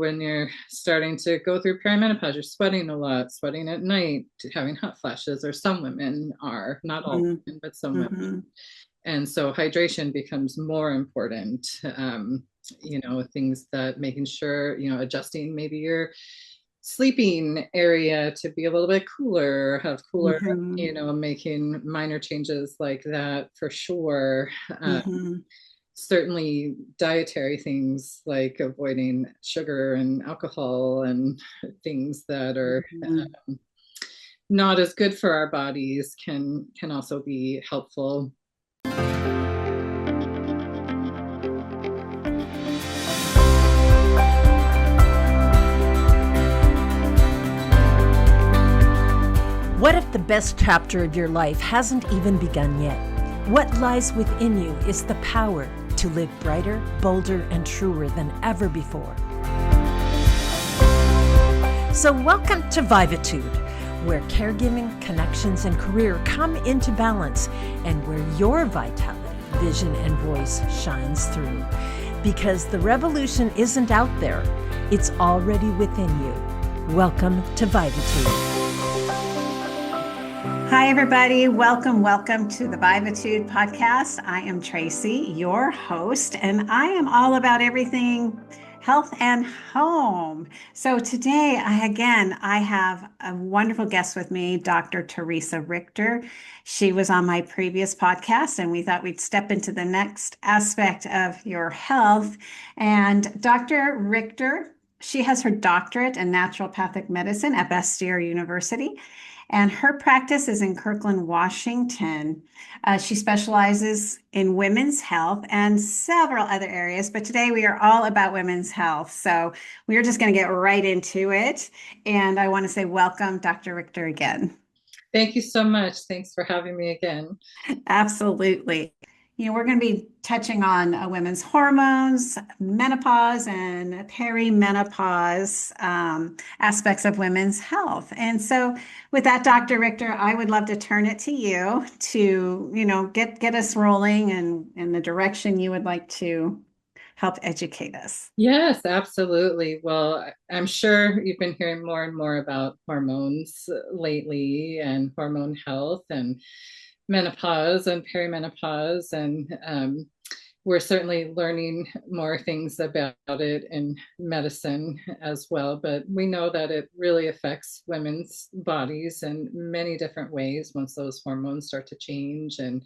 when you're starting to go through perimenopause, you're sweating a lot, sweating at night, having hot flashes, or some women are, not all women, but some women. And so hydration becomes more important. Things that making sure, adjusting maybe your sleeping area to be a little bit cooler, have cooler, making minor changes like that for sure. Certainly dietary things like avoiding sugar and alcohol and things that are not as good for our bodies can also be helpful. What if the best chapter of your life hasn't even begun yet? What lies within you is the power to live brighter, bolder, and truer than ever before. So welcome to Vivatude, where caregiving, connections, and career come into balance, and where your vitality, vision, and voice shines through. Because the revolution isn't out there, it's already within you. Welcome to Vivatude. Hi, everybody. Welcome to the Vivatude podcast. I am Tracy, your host, and I am all about everything health and home. So today, I have a wonderful guest with me, Dr. Teresa Richter. She was on my previous podcast, and we thought we'd step into the next aspect of your health. And Dr. Richter, she has her doctorate in naturopathic medicine at Bastyr University. And her practice is in Kirkland, Washington. She specializes in women's health and several other areas, but today we are all about women's health. So we are just going to get right into it. And I want to say welcome, Dr. Richter, again. Thank you so much. Thanks for having me again. Absolutely. We're going to be touching on women's hormones, menopause, and perimenopause aspects of women's health. And so with that, Dr. Richter, I would love to turn it to you to, get us rolling and in the direction you would like to help educate us. Yes, absolutely. Well, I'm sure you've been hearing more and more about hormones lately and hormone health and menopause and perimenopause, and we're certainly learning more things about it in medicine as well, but we know that it really affects women's bodies in many different ways once those hormones start to change and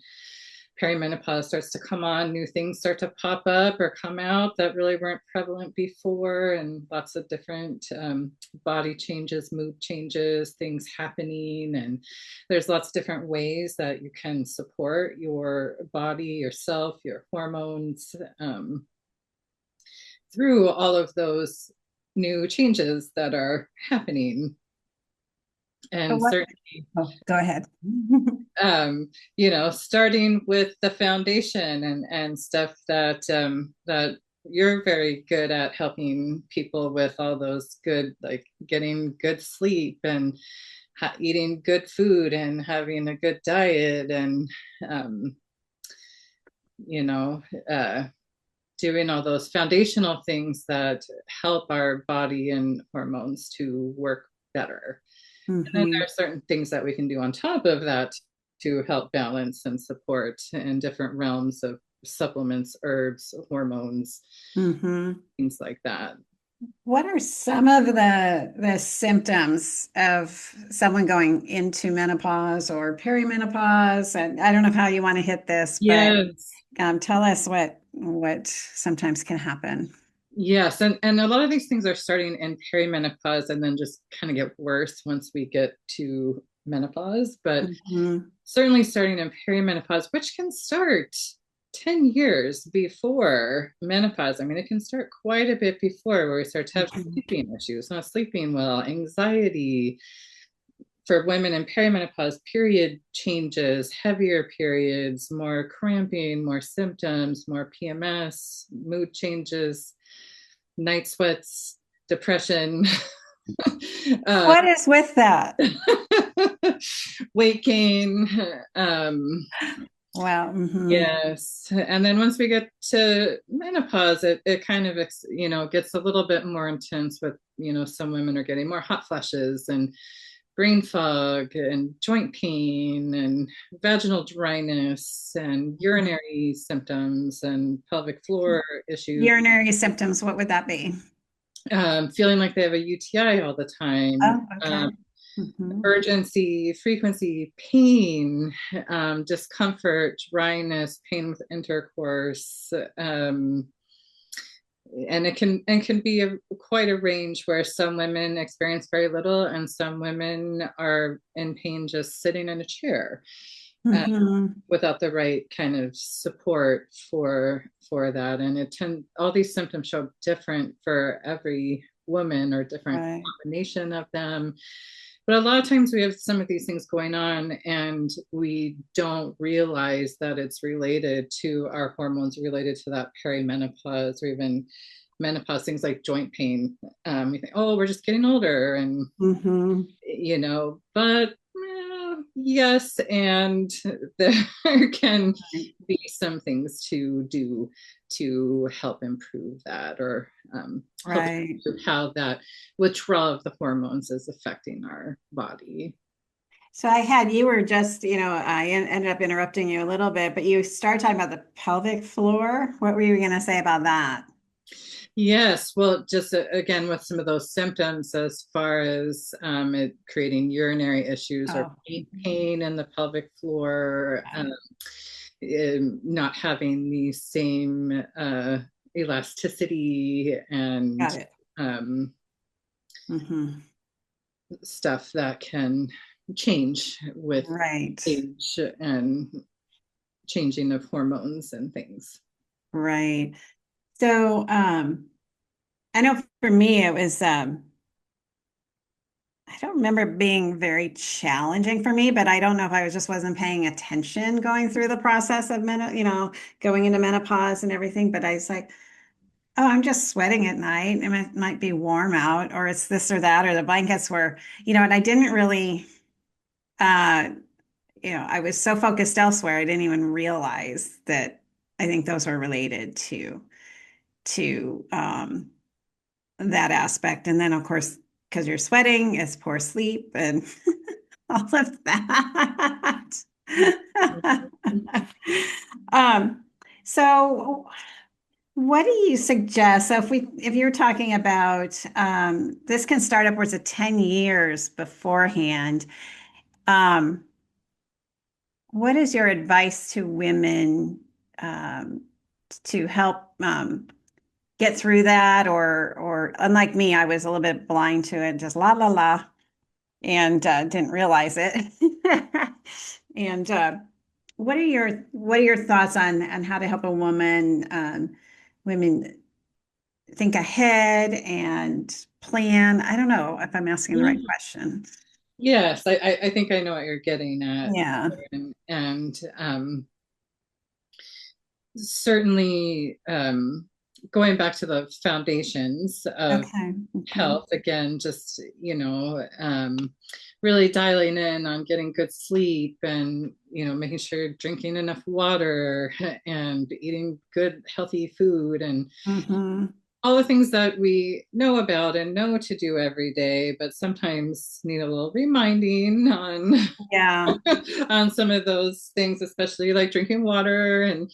perimenopause starts to come on, new things start to pop up or come out that really weren't prevalent before, and lots of different body changes, mood changes, things happening. And there's lots of different ways that you can support your body, yourself, your hormones through all of those new changes that are happening. And certainly, go ahead. Starting with the foundation and stuff that that you're very good at helping people with, all those good, like getting good sleep and eating good food and having a good diet and doing all those foundational things that help our body and hormones to work better. And then there are certain things that we can do on top of that to help balance and support in different realms of supplements, herbs, hormones, things like that. What are some of the symptoms of someone going into menopause or perimenopause? And I don't know how you want to hit this, but tell us what sometimes can happen. Yes, and a lot of these things are starting in perimenopause and then just kind of get worse once we get to menopause, but certainly starting in perimenopause, which can start 10 years before menopause. I mean, it can start quite a bit before, where we start to have sleeping issues, not sleeping well, anxiety. For women in perimenopause, period changes, heavier periods, more cramping, more symptoms, more PMS, mood changes, night sweats, depression. What is with that? Weight gain, Wow. Yes. And then once we get to menopause, it kind of, gets a little bit more intense with, some women are getting more hot flashes and brain fog and joint pain and vaginal dryness and urinary symptoms and pelvic floor issues, Urinary symptoms, what would that be? feeling like they have a UTI all the time, Oh, okay. Hmm. urgency, frequency, pain, discomfort, dryness, pain with intercourse. And it can be quite a range where some women experience very little and some women are in pain just sitting in a chair, uh, Hmm. without the right kind of support for that. And all these symptoms show up different for every woman or different Right. combination of them. But a lot of times we have some of these things going on and we don't realize that it's related to our hormones, related to that perimenopause or even menopause, things like joint pain. You think, oh, we're just getting older, and Hmm. but yes, and there can be some things to do to help improve that, or help Right. improve how that withdrawal of the hormones is affecting our body. So you were just, ended up interrupting you a little bit, but you started talking about the pelvic floor. What were you going to say about that? Yes, well, just again with some of those symptoms, as far as it creating urinary issues or Oh, pain in the pelvic floor, got it. not having the same elasticity and Got it. um, Hmm. stuff that can change with Right. age and changing of hormones and things. Right. So, I know for me, it was, I don't remember it being very challenging for me, but I don't know if wasn't paying attention going through the process of going into menopause and everything. But I was like, oh, I'm just sweating at night. And it might be warm out, or it's this or that, or the blankets were, and I didn't really, uh, I was so focused elsewhere, I didn't even realize that I think those were related to that aspect. And then, of course, because you're sweating, it's poor sleep and all of that. um, so what do you suggest? So if you're talking about this can start upwards of 10 years beforehand, um, what is your advice to women um, to help get through that? Or unlike me, I was a little bit blind to it, just la la la, and didn't realize it. And what are your thoughts on how to help a women think ahead and plan? I don't know if I'm asking the right question. Yes, I think I know what you're getting at. Yeah. And certainly, going back to the foundations of Okay. Hmm. health again, just really dialing in on getting good sleep, and making sure you're drinking enough water and eating good healthy food, and Hmm. all the things that we know about and know to do every day, but sometimes need a little reminding on Yeah. on some of those things, especially like drinking water. And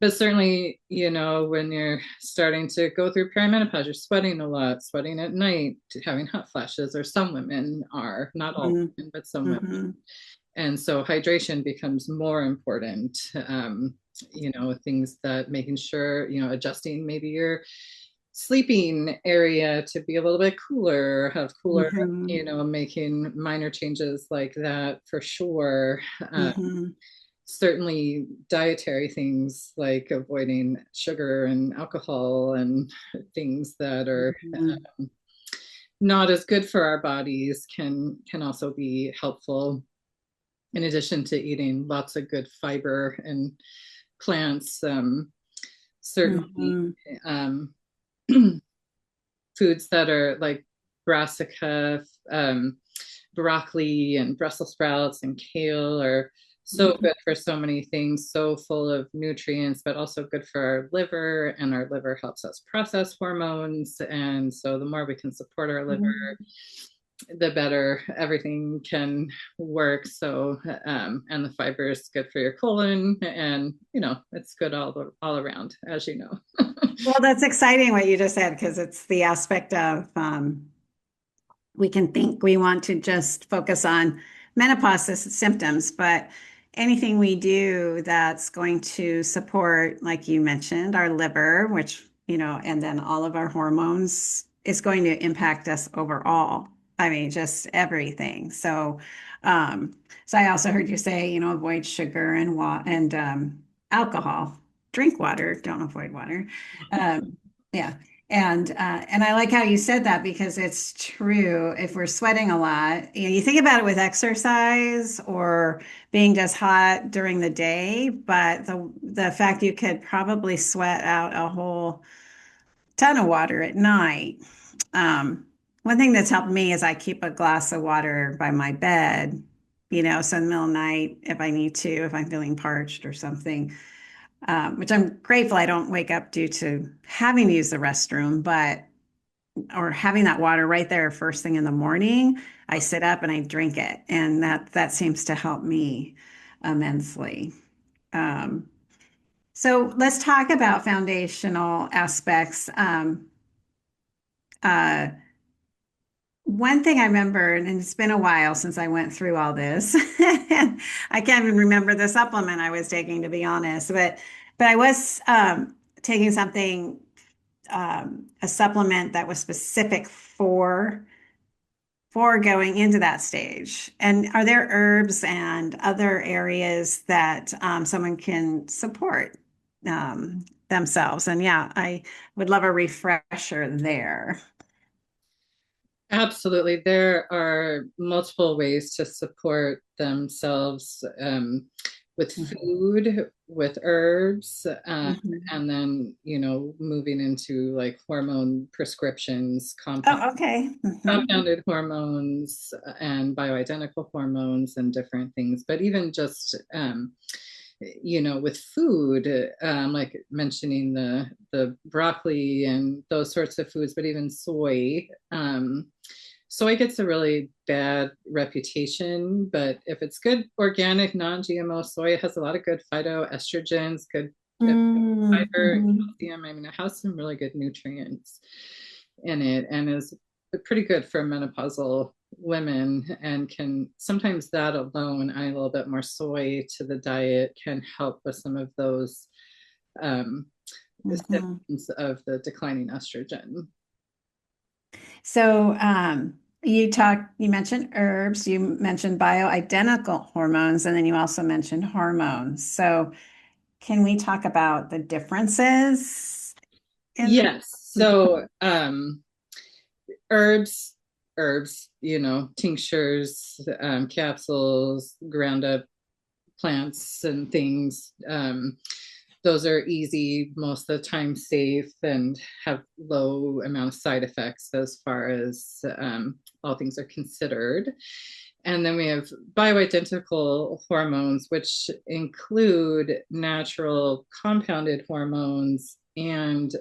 but certainly, when you're starting to go through perimenopause, you're sweating a lot, sweating at night, having hot flashes, or some women are, not all Hmm. women, but some women. Hmm. And so hydration becomes more important. Things that making sure, adjusting maybe your sleeping area to be a little bit cooler, have cooler, Hmm. making minor changes like that for sure. Hmm. Certainly dietary things like avoiding sugar and alcohol and things that are Hmm. not as good for our bodies can also be helpful, in addition to eating lots of good fiber and plants. Certainly, Hmm. um, foods that are like brassica, broccoli and Brussels sprouts and kale are so good for so many things, so full of nutrients, but also good for our liver, and our liver helps us process hormones. And so the more we can support our liver, Mhm. the better everything can work. So, and the fiber is good for your colon, and it's good all around, as you know. Well, that's exciting what you just said, because it's the aspect of we can think we want to just focus on menopause symptoms, but anything we do that's going to support, like you mentioned, our liver, which, and then all of our hormones is going to impact us overall. I mean, just everything. So I also heard you say, avoid sugar and alcohol. Drink water, don't avoid water. Yeah. And I like how you said that, because it's true. If we're sweating a lot, you think about it with exercise or being just hot during the day, but the fact you could probably sweat out a whole ton of water at night. One thing that's helped me is I keep a glass of water by my bed, so in the middle of the night, if I need to, if I'm feeling parched or something, which I'm grateful I don't wake up due to having to use the restroom, or having that water right there first thing in the morning. I sit up and I drink it, and that seems to help me immensely. Um, so let's talk about foundational aspects. Uh, One thing I remember, and it's been a while since I went through all this, and I can't even remember the supplement I was taking, to be honest, but I was taking something, a supplement that was specific for going into that stage. And are there herbs and other areas that someone can support themselves? And yeah, I would love a refresher there. Absolutely. There are multiple ways to support themselves, with Mhm. food, with herbs, Mhm. and then, moving into like hormone prescriptions, Oh, okay. Mhm. compounded hormones, and bioidentical hormones, and different things. But even just, with food, like mentioning the broccoli and those sorts of foods, but even soy. Soy gets a really bad reputation, but if it's good organic non-GMO soy, it has a lot of good phytoestrogens, good fiber and Mhm. calcium. I mean, it has some really good nutrients in it, and is pretty good for menopausal women. And can sometimes that alone, adding a little bit more soy to the diet, can help with some of those um, Mhm. symptoms of the declining estrogen. So, you mentioned herbs, you mentioned bioidentical hormones, and then you also mentioned hormones. So, can we talk about the differences in? Yes. So herbs, tinctures, capsules, ground up plants and things. Those are easy, most of the time safe, and have low amount of side effects as far as all things are considered. And then we have bioidentical hormones, which include natural compounded hormones and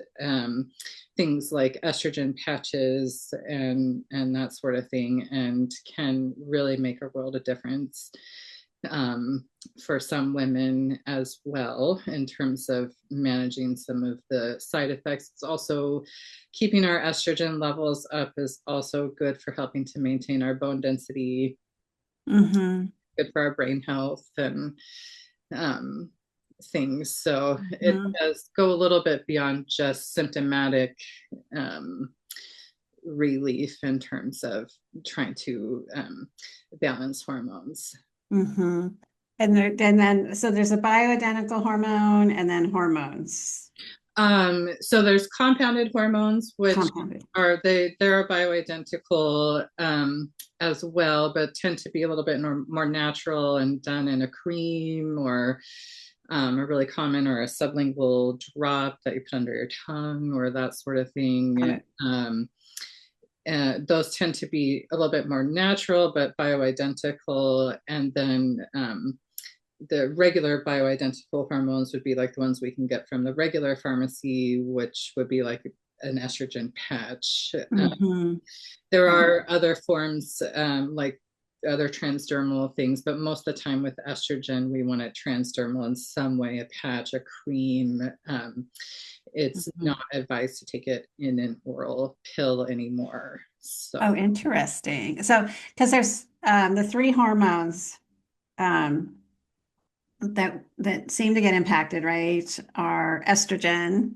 things like estrogen patches and that sort of thing, and can really make a world of difference um, for some women as well in terms of managing some of the side effects. It's also keeping our estrogen levels up is also good for helping to maintain our bone density, Mm-hmm. good for our brain health and um, things. So it Mm-hmm. does go a little bit beyond just symptomatic um, relief in terms of trying to balance hormones. Mm-hmm. And then, so there's a bioidentical hormone and then hormones, So there's compounded hormones, which compounded. they're bioidentical as well, but tend to be a little bit more natural and done in a cream, or a really common, or a sublingual drop that you put under your tongue, or that sort of Got thing. it. Those tend to be a little bit more natural, but bioidentical. And then the regular bioidentical hormones would be like the ones we can get from the regular pharmacy, which would be like an estrogen patch. Mm-hmm. There Yeah. are other forms, like other transdermal things, but most of the time with estrogen, we want it transdermal in some way, a patch, a cream. It's Mm-hmm. not advised to take it in an oral pill anymore. Oh, So, interesting. So, because there's the three hormones um, that seem to get impacted, right, are estrogen,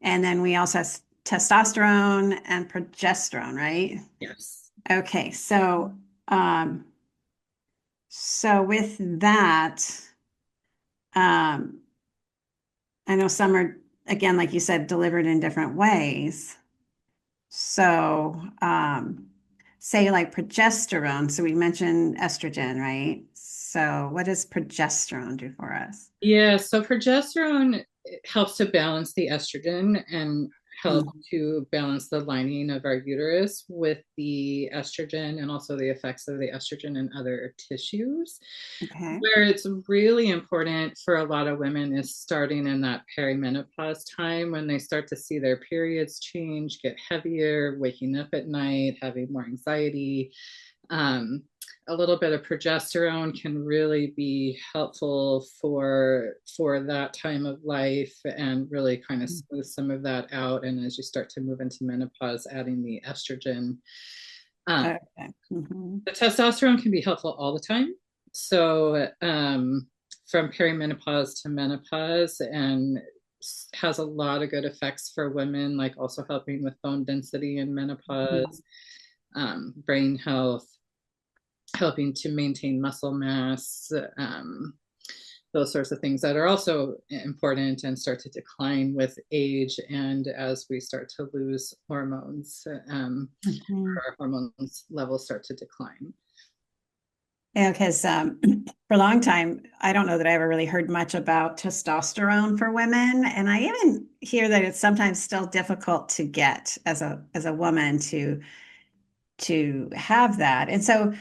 and then we also have testosterone and progesterone, right? yes. Okay, um, so with that, um, I know some are, again, like you said, delivered in different ways. So, say like progesterone. So we mentioned estrogen, right? So what does progesterone do for us? Yeah, so progesterone helps to balance the estrogen and help Mm, to balance the lining of our uterus with the estrogen and also the effects of the estrogen in other tissues. okay. Where it's really important for a lot of women is starting in that perimenopause time when they start to see their periods change, get heavier, waking up at night, having more anxiety. um, a little bit of progesterone can really be helpful for that time of life and really kind of smooth some of that out. And as you start to move into menopause, adding the estrogen. Okay. um, Hmm. the testosterone can be helpful all the time. So from perimenopause to menopause, and has a lot of good effects for women, like also helping with bone density in menopause, brain health, helping to maintain muscle mass, those sorts of things that are also important and start to decline with age and as we start to lose hormones, Hmm. our hormones levels start to decline. Yeah, because for a long time, I don't know that I ever really heard much about testosterone for women, and I even hear that it's sometimes still difficult to get as a woman to have that. And so,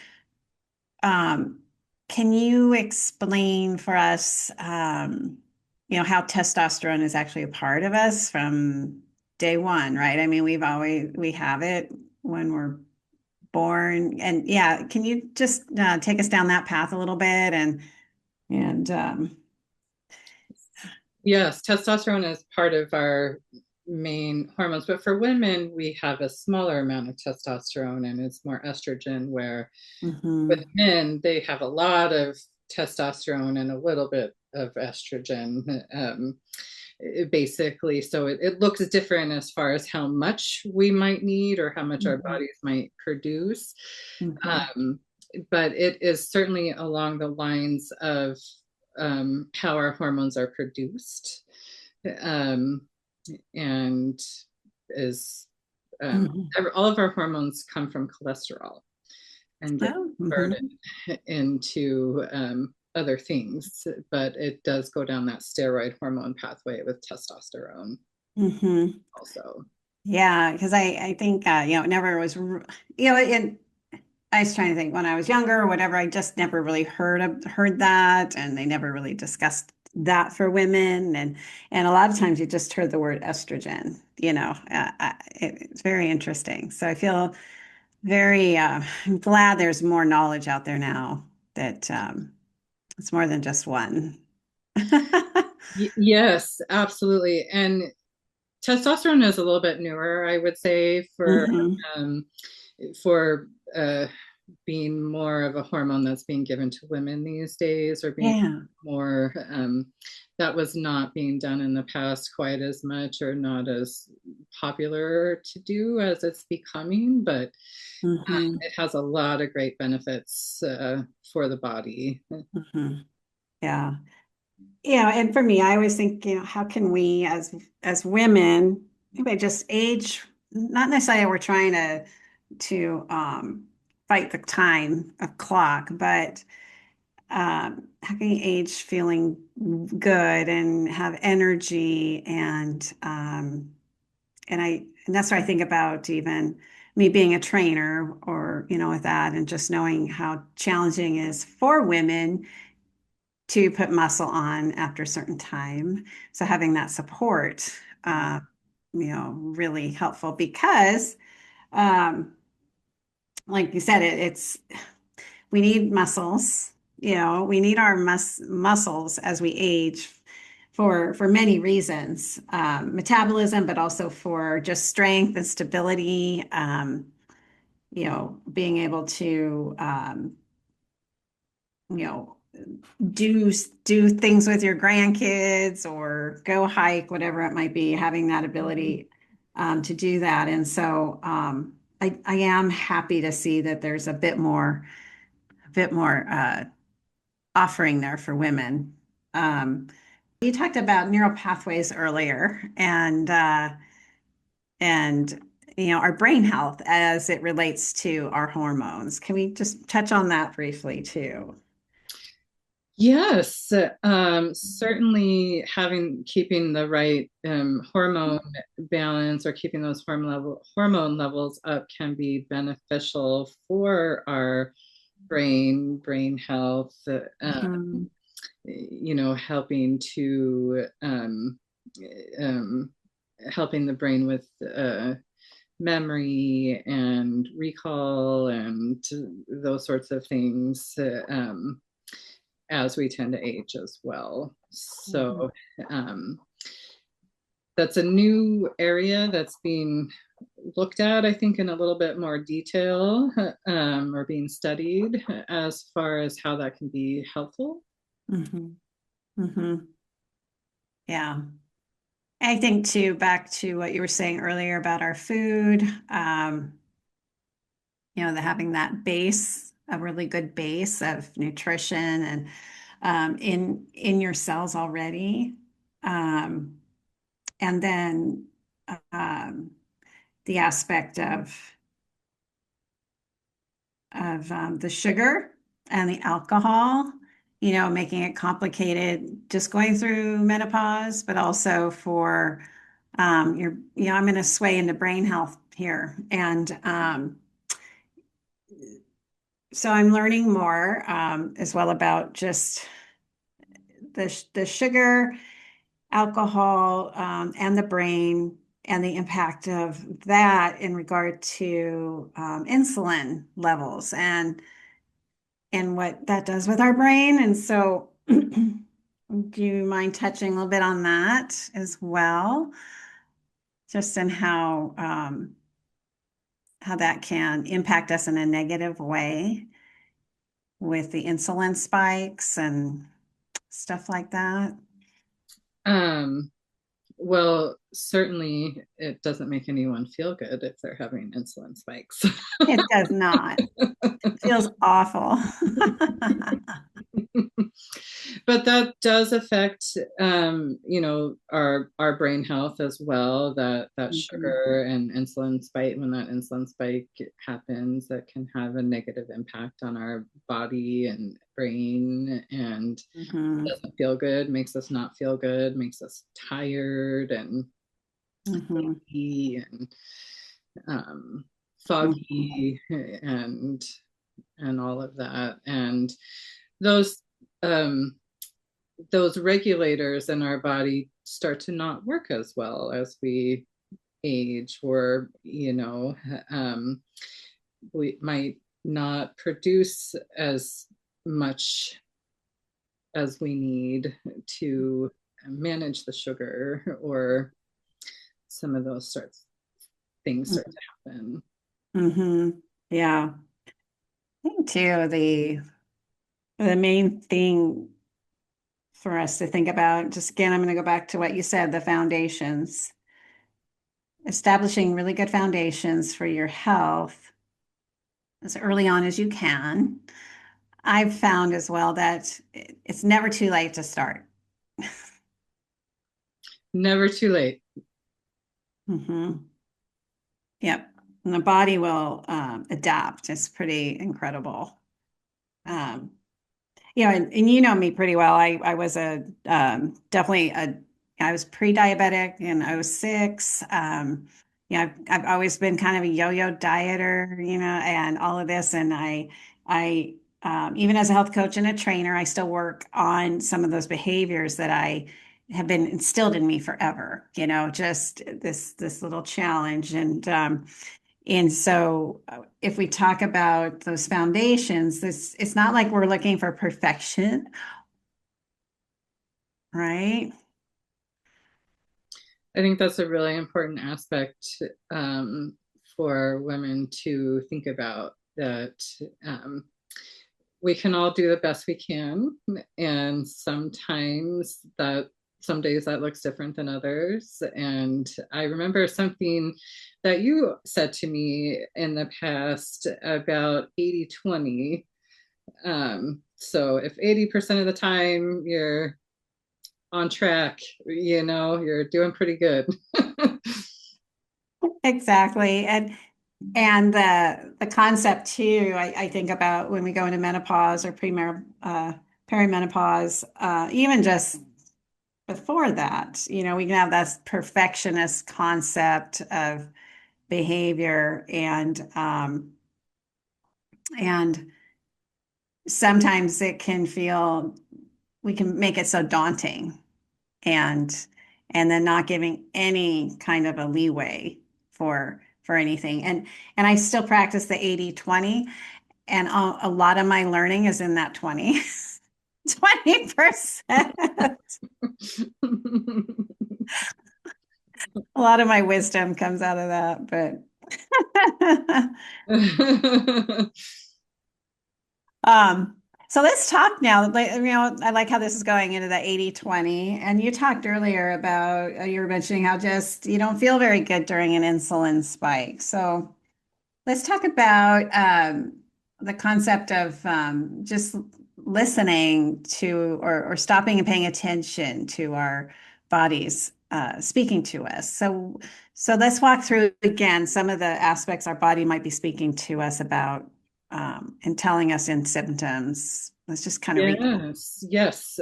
Um, can you explain for us, how testosterone is actually a part of us from day one, right? I mean, we have it when we're born, and yeah, can you just take us down that path a little bit and Yes, testosterone is part of our main hormones, but for women, we have a smaller amount of testosterone and it's more estrogen, where with mhm, men, they have a lot of testosterone and a little bit of estrogen. Basically, so it looks different as far as how much we might need or how much our mhm, bodies might produce. mhm, um, but it is certainly along the lines of how our hormones are produced, um, and is mhm. all of our hormones come from cholesterol and get Oh, converted mhm, into other things, but it does go down that steroid hormone pathway with testosterone mhm. also. Yeah, because I think it never was and I was trying to think when I was younger or whatever, I just never really heard that, and they never really discussed that for women, and a lot of times you just heard the word estrogen. It's very interesting. So I feel very glad there's more knowledge out there now that it's more than just one. Yes, absolutely. And testosterone is a little bit newer, I would say, Hmm. um, for being more of a hormone that's being given to women these days, or being Yeah. more, that was not being done in the past quite as much, or not as popular to do as it's becoming, but Hmm. it has a lot of great benefits for the body. Hmm. Yeah. And for me, I always think, how can we as women, maybe just age, not necessarily we're trying to fight the time of clock, but how can you age feeling good and have energy and that's what I think about even me being a trainer or with that and just knowing how challenging it is for women to put muscle on after a certain time. So having that support, really helpful because, um, like you said, it's we need muscles. We need our muscles as we age for many reasons, metabolism, but also for just strength and stability. Being able to, you know, do things with your grandkids or go hike, whatever it might be, having that ability to do that. And so I am happy to see that there's a bit more offering there for women. You talked about neural pathways earlier and our brain health as it relates to our hormones. Can we just touch on that briefly too? Yes, certainly keeping the right hormone balance or keeping those hormone levels up can be beneficial for our brain health. Mhm. Helping to um, helping the brain with memory and recall and those sorts of things. As we tend to age as well. Mhm. So that's a new area that's being looked at, I think, in a little bit more detail or being studied as far as how that can be helpful. Mhm. Mhm. Yeah. I think too, back to what you were saying earlier about our food, having that base, a really good base of nutrition and in your cells already. Um, and then um, the aspect of the sugar and the alcohol, making it complicated just going through menopause, but also for I'm going to sway into brain health here. And so I'm learning more as well about just the sugar, alcohol, and the brain and the impact of that in regard to insulin levels and what that does with our brain. And so, do you mind touching a little bit on that as well? Just in how that can impact us in a negative way with the insulin spikes and stuff like that. Um, well, certainly it doesn't make anyone feel good if they're having insulin spikes. It does not. It feels awful. But that does affect our brain health as well. That Mhm. sugar and insulin spike, when that insulin spike happens, that can have a negative impact on our body and brain, and Mhm. doesn't feel good, makes us not feel good, makes us tired and Mhm. sleepy and Mhm. foggy and all of that. And those um, those regulators in our body start to not work as well as we age, or we might not produce as much as we need to manage the sugar, or some of those things start to happen. Mhm. Yeah. I think too, the main thing for us to think about, just again, I'm going to go back to what you said, the foundations, establishing really good foundations for your health as early on as you can. I've found as well that it's never too late to start. Never too late. Hmm. Yep. And the body will adapt. It's pretty incredible. Um, and you know me pretty well. I was definitely I was pre-diabetic in '06. I've always been kind of a yo-yo dieter, and all of this. And I even as a health coach and a trainer, I still work on some of those behaviors that I have been instilled in me forever, just this little challenge. And so if we talk about those foundations, it's not like we're looking for perfection, right? I think that's a really important aspect for women to think about, that we can all do the best we can. And sometimes some days that looks different than others. And I remember something that you said to me in the past about 80/20. So if 80% of the time you're on track, you're doing pretty good. Exactly. And the concept too, I think about when we go into menopause or perimenopause, even just before that, we can have that perfectionist concept of behavior and sometimes we can make it so daunting and then not giving any kind of a leeway for anything. And I still practice the 80/20, and a lot of my learning is in that 20%. A lot of my wisdom comes out of that, but so let's talk now. I like how this is going into the 80/20. And you talked earlier about, you were mentioning how just you don't feel very good during an insulin spike. So let's talk about the concept of just listening to or stopping and paying attention to our bodies speaking to us. So let's walk through again some of the aspects our body might be speaking to us about and telling us in symptoms. Let's just kind of recap. Yes.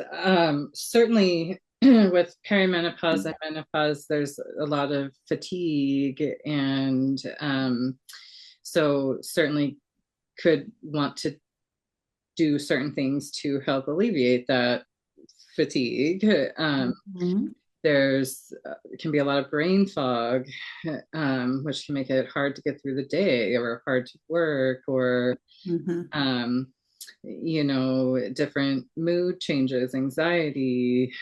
Certainly with perimenopause and menopause, there's a lot of fatigue, and so certainly could want to do certain things to help alleviate that fatigue. Mhm. There's can be a lot of brain fog, which can make it hard to get through the day or hard to work, or Mhm. um, different mood changes, anxiety,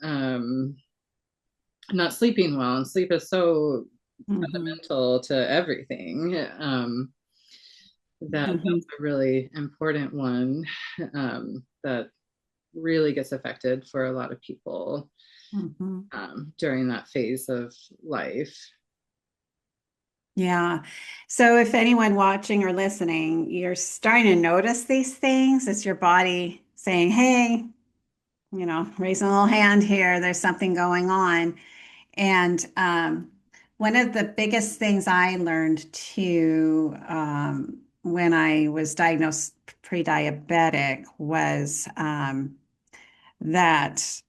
um, not sleeping well. And sleep is so Mhm. fundamental to everything. That's Mhm. a really important one, that really gets affected for a lot of people Mhm. during that phase of life. Yeah. So if anyone watching or listening, you're starting to notice these things, it's your body saying, hey, raising a little hand here, there's something going on. And one of the biggest things I learned too, when I was diagnosed pre-diabetic was that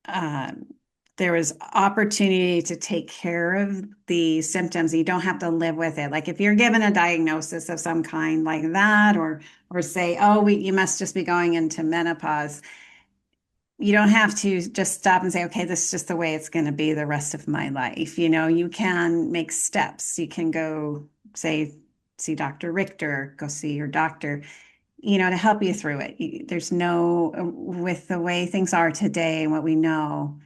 um, there was opportunity to take care of the symptoms. You don't have to live with it. Like if you're given a diagnosis of some kind like that, or say, oh, you must just be going into menopause. You don't have to just stop and say, okay, this is just the way it's going to be the rest of my life. You can make steps. You can go, say, see Dr. Richter, go see your doctor, to help you through it. There's no, with the way things are today and what we know,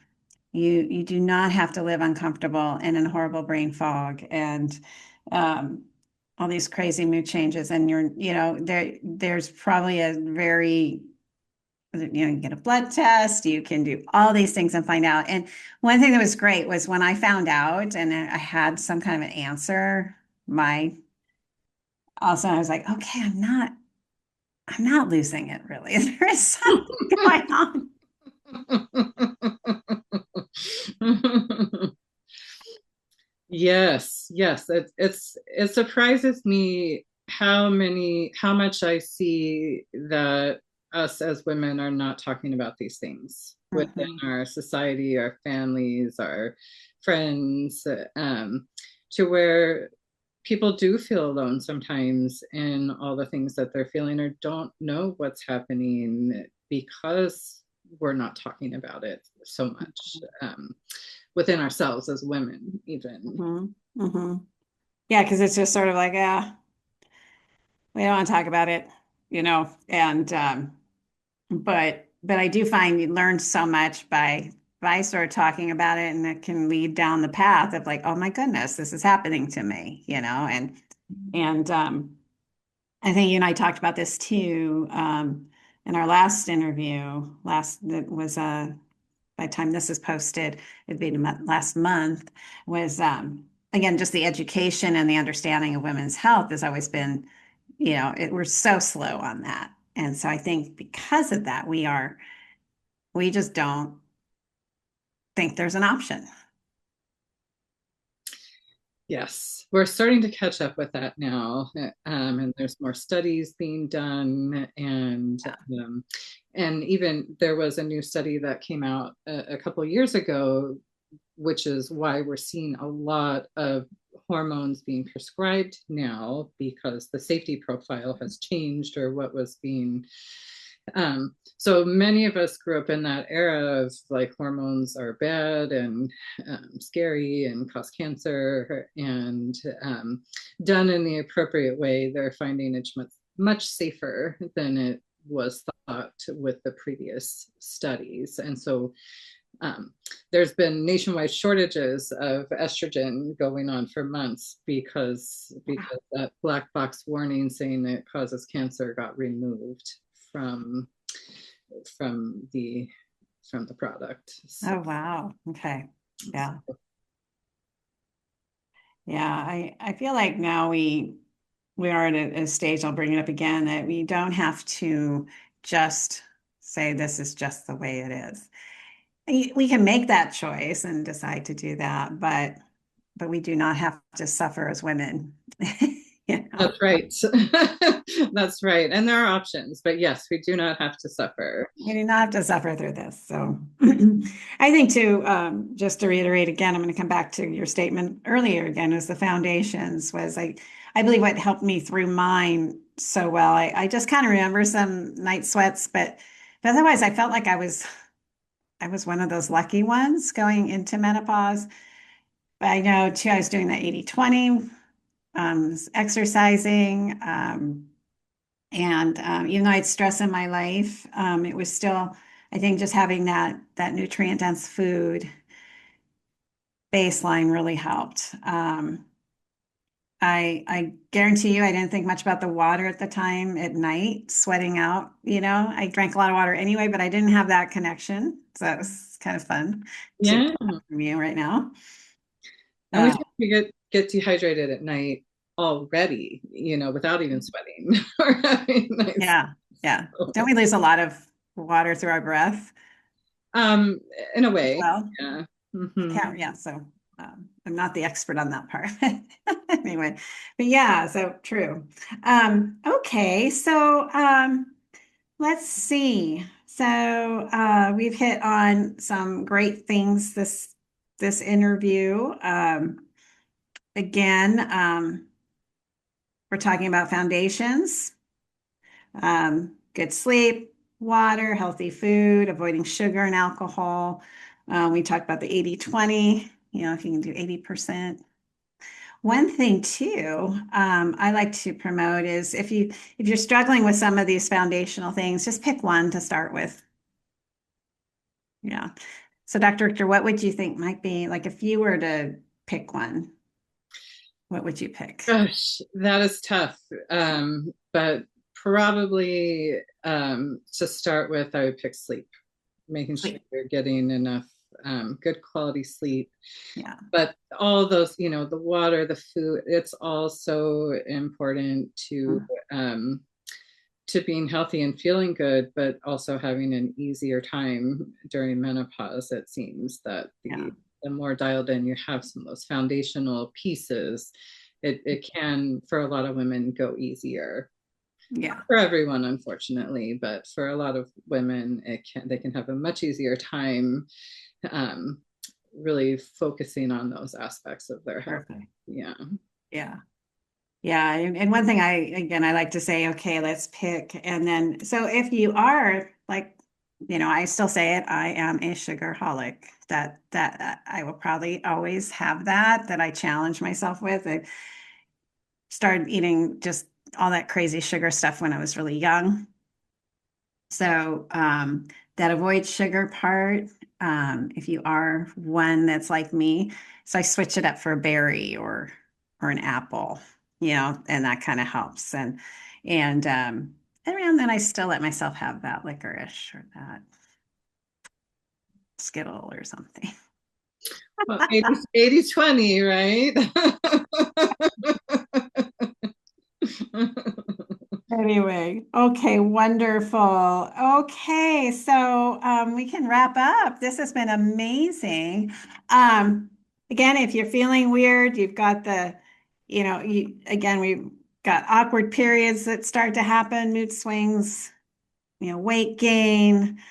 you do not have to live uncomfortable and in a horrible brain fog and um, all these crazy mood changes. And there's probably a very, you get a blood test, you can do all these things and find out. And one thing that was great was when I found out and I had some kind of an answer, also I was like, okay, I'm not losing it really. There is something going on. Yes. It surprises me how much I see that us as women are not talking about these things within Mhm. our society, our families, our friends, to where people do feel alone sometimes in all the things that they're feeling or don't know what's happening because we're not talking about it so much within ourselves as women, even. Mm-hmm. Mm-hmm. Yeah, because it's just sort of like, yeah, we don't want to talk about it, and but I do find you learn so much by sort of talking about it, and it can lead down the path of like, oh my goodness, this is happening to me, and I think you and I talked about this too in our last interview. That was by the time this is posted, it'd be last month. Was again just the education and the understanding of women's health has always been, we're so slow on that, and so I think because of that, we just don't think there's an option. Yes, we're starting to catch up with that now, and there's more studies being done, and even there was a new study that came out a couple of years ago, which is why we're seeing a lot of hormones being prescribed now because the safety profile has changed or what was being so many of us grew up in that era of like hormones are bad and scary and cause cancer, and done in the appropriate way, they're finding it much safer than it was thought with the previous studies. And so there's been nationwide shortages of estrogen going on for months because that black box warning saying it causes cancer got removed from from the from the product. So, oh wow. Okay. Yeah. Yeah. I feel like now we are at a stage, I'll bring it up again, that we don't have to just say this is just the way it is. We can make that choice and decide to do that, but we do not have to suffer as women. That's right. That's right. And there are options, but yes, we do not have to suffer. We do not have to suffer through this. So I think too, just to reiterate again, I'm going to come back to your statement earlier again, is the foundations was I believe what helped me through mine so well. I just kind of remember some night sweats, but otherwise I felt like I was one of those lucky ones going into menopause. But I know too, I was doing the 80-20, exercising, and even though I had stress in my life, it was still, I think, just having that nutrient dense food baseline really helped. I guarantee you, I didn't think much about the water at the time at night, sweating out. I drank a lot of water anyway, but I didn't have that connection. So it was kind of fun to Yeah. from you right now. And we think we get dehydrated at night already, without even sweating or having nice. Yeah. Yeah. Don't we lose a lot of water through our breath? In a way. Well, Yeah. yeah. So I'm not the expert on that part. Anyway, but yeah, so true. Okay, so let's see. So we've hit on some great things this interview. Again, we're talking about foundations, good sleep, water, healthy food, avoiding sugar and alcohol. We talked about the 80-20, if you can do 80%. One thing too, I like to promote is if you're struggling with some of these foundational things, just pick one to start with. Yeah. So Dr. Richter, what would you think might be like if you were to pick one, what would you pick? Gosh, that is tough. But probably to start with, I would pick sleep, making sure you're getting enough good quality sleep. Yeah. But all those, the water, the food, it's all so important to being healthy and feeling good, but also having an easier time during menopause. It seems that the more dialed in you have some of those foundational pieces, it can, for a lot of women, go easier. Yeah. Not for everyone, unfortunately, but for a lot of women, they can have a much easier time really focusing on those aspects of their health. Perfect. Yeah. Yeah. Yeah. And one thing I like to say, okay, let's pick. And then, so if you are like, I still say it, I am a sugarholic. That I will probably always have that I challenge myself with. I started eating just all that crazy sugar stuff when I was really young. So that avoid sugar part, if you are one that's like me, so I switch it up for a berry or an apple, and that kind of helps. And around then I still let myself have that licorice or that Skittle or something. Well, 80/20, right? Anyway, okay, wonderful. Okay, so we can wrap up. This has been amazing. Again, if you're feeling weird, you've got we've got awkward periods that start to happen, mood swings, weight gain,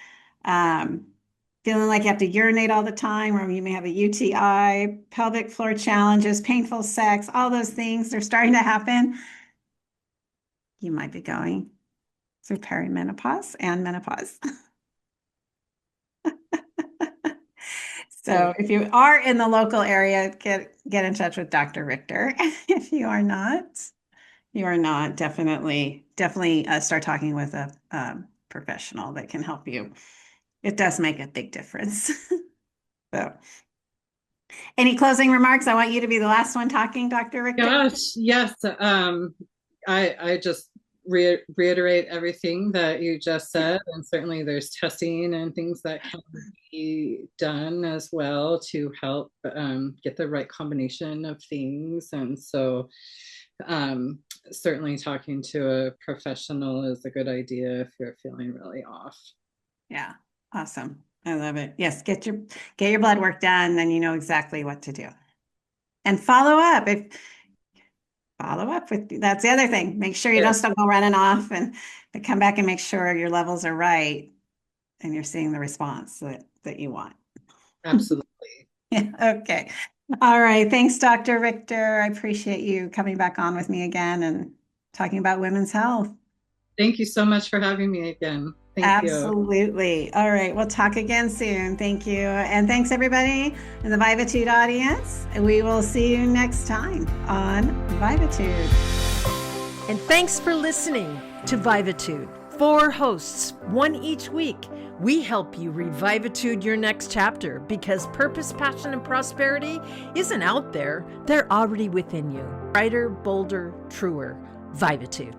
um, feeling like you have to urinate all the time, or you may have a UTI, pelvic floor challenges, painful sex, all those things are starting to happen. You might be going through perimenopause and menopause. So if you are in the local area, get in touch with Dr. Richter. If you are not, definitely start talking with a professional that can help you. It does make a big difference. So, any closing remarks? I want you to be the last one talking, Dr. Richter. Gosh, yes. I just reiterate everything that you just said, and certainly there's testing and things that can be done as well to help get the right combination of things. And so certainly talking to a professional is a good idea if you're feeling really off. Yeah, awesome. I love it. Yes, get your blood work done, then you know exactly what to do. And follow up with, that's the other thing. Make sure you don't still go running off and come back and make sure your levels are right and you're seeing the response that you want. Absolutely. Yeah, okay. All right. Thanks, Dr. Richter. I appreciate you coming back on with me again and talking about women's health. Thank you so much for having me again. Thank you. Absolutely. All right. We'll talk again soon. Thank you. And thanks everybody in the Vivatude audience. We will see you next time on Vivatude. And thanks for listening to Vivatude. 4 hosts, 1 each week. We help you revivitude your next chapter because purpose, passion, and prosperity isn't out there. They're already within you. Brighter, bolder, truer. Vivatude.